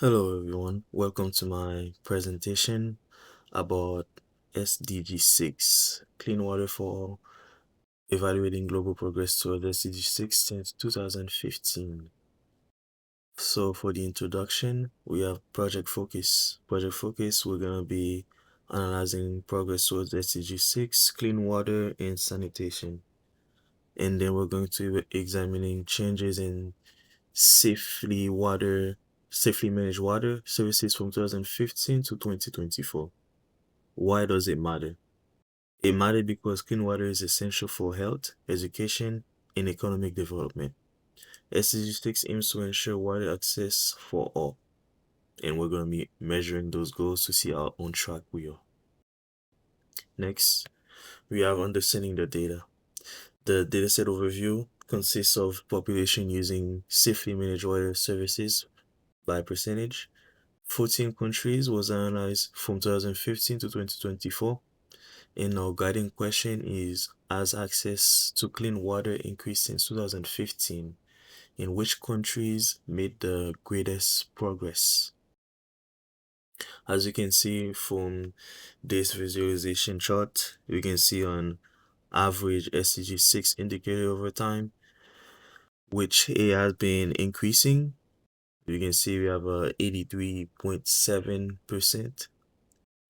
Hello everyone, welcome to my presentation about SDG 6, Clean Water for All, evaluating global progress toward SDG 6 since 2015. So for the introduction, we have Project Focus. Project Focus, we're going to be analyzing progress towards SDG 6, clean water and sanitation. And then we're going to be examining changes in safely managed water services from 2015 to 2024. Why does it matter? It matters because clean water is essential for health, education, and economic development. SDG 6 aims to ensure water access for all, and we're going to be measuring those goals to see how on track we are. Next, we have understanding the data. The dataset overview consists of population using safely managed water services by percentage. 14 countries was analyzed from 2015 to 2024. And our guiding question is, has access to clean water increased since 2015? In which countries made the greatest progress? As you can see from this visualization chart, you can see on average SDG 6 indicator over time, which it has been increasing. You can see we have a 83.7%.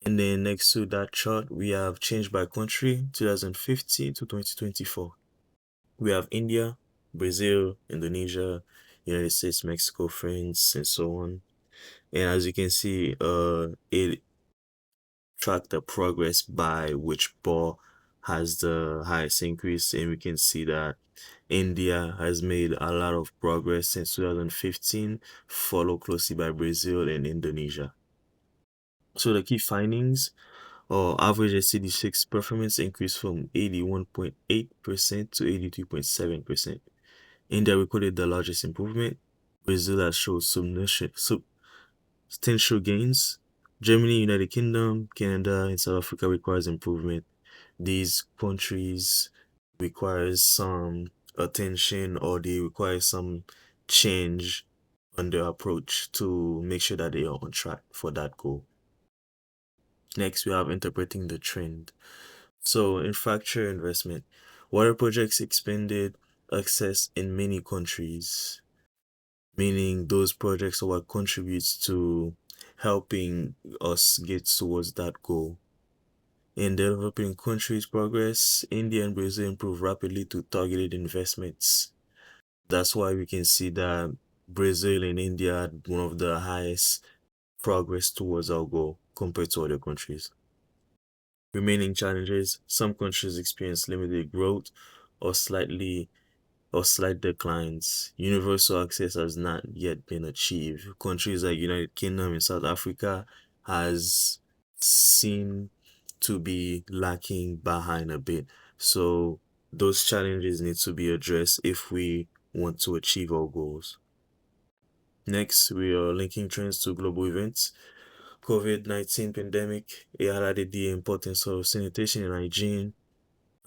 And then next to that chart, we have change by country, 2015 to 2024. We have India, Brazil, Indonesia, United States, Mexico, France, and so on. And as you can see, it tracked the progress by which bar has the highest increase, and we can see that India has made a lot of progress since 2015, followed closely by Brazil and Indonesia. So the key findings or average CD6 performance increased from 81.8% to 82.7%. India recorded the largest improvement. Brazil has showed substantial gains. Germany, United Kingdom, Canada, and South Africa requires improvement. These countries require some attention or they require some change on their approach to make sure that they are on track for that goal. Next, we have interpreting the trend. So, infrastructure investment. Water projects expanded access in many countries, meaning those projects are what contributes to helping us get towards that goal. In developing countries' progress, India and Brazil improve rapidly to targeted investments. That's why we can see that Brazil and India had one of the highest progress towards our goal compared to other countries. Remaining challenges, some countries experience limited growth or slight declines. Universal access has not yet been achieved. Countries like United Kingdom and South Africa has seemed to be lacking behind a bit. So those challenges need to be addressed if we want to achieve our goals. Next, we are linking trends to global events. COVID-19 pandemic, it highlighted the importance of sanitation and hygiene.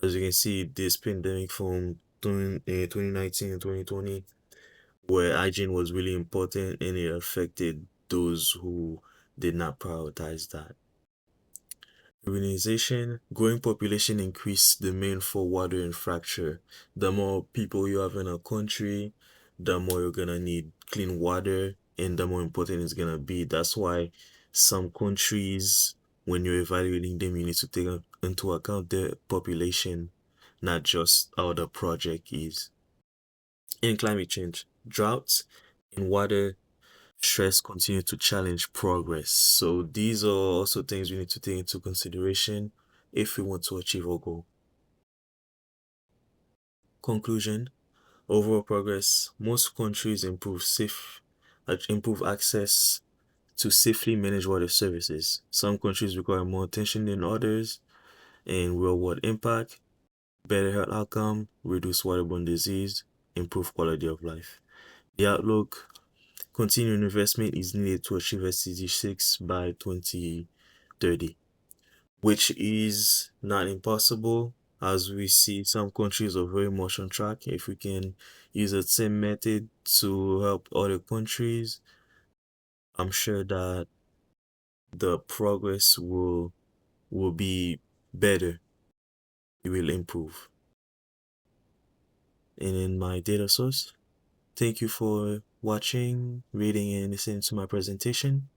As you can see, this pandemic from 2019 and 2020, where hygiene was really important and it affected those who did not prioritize that. Urbanization, growing population increased demand for water infrastructure. The more people you have in a country, the more you're gonna need clean water and the more important it's gonna be. That's why some countries, when you're evaluating them, you need to take into account the population, not just how the project is. In climate change, droughts and water stress continue to challenge progress. So these are also things we need to take into consideration if we want to achieve our goal. Conclusion, overall progress, most countries improve access to safely managed water services. Some countries require more attention than others, and real world impact, better health outcome, reduce waterborne disease, improve quality of life. The outlook, continuing investment is needed to achieve SDG 6 by 2030, which is not impossible as we see some countries are very much on track. If we can use the same method to help other countries, I'm sure that the progress will be better. It will improve. And in my data source, thank you for watching, reading, and listening to my presentation.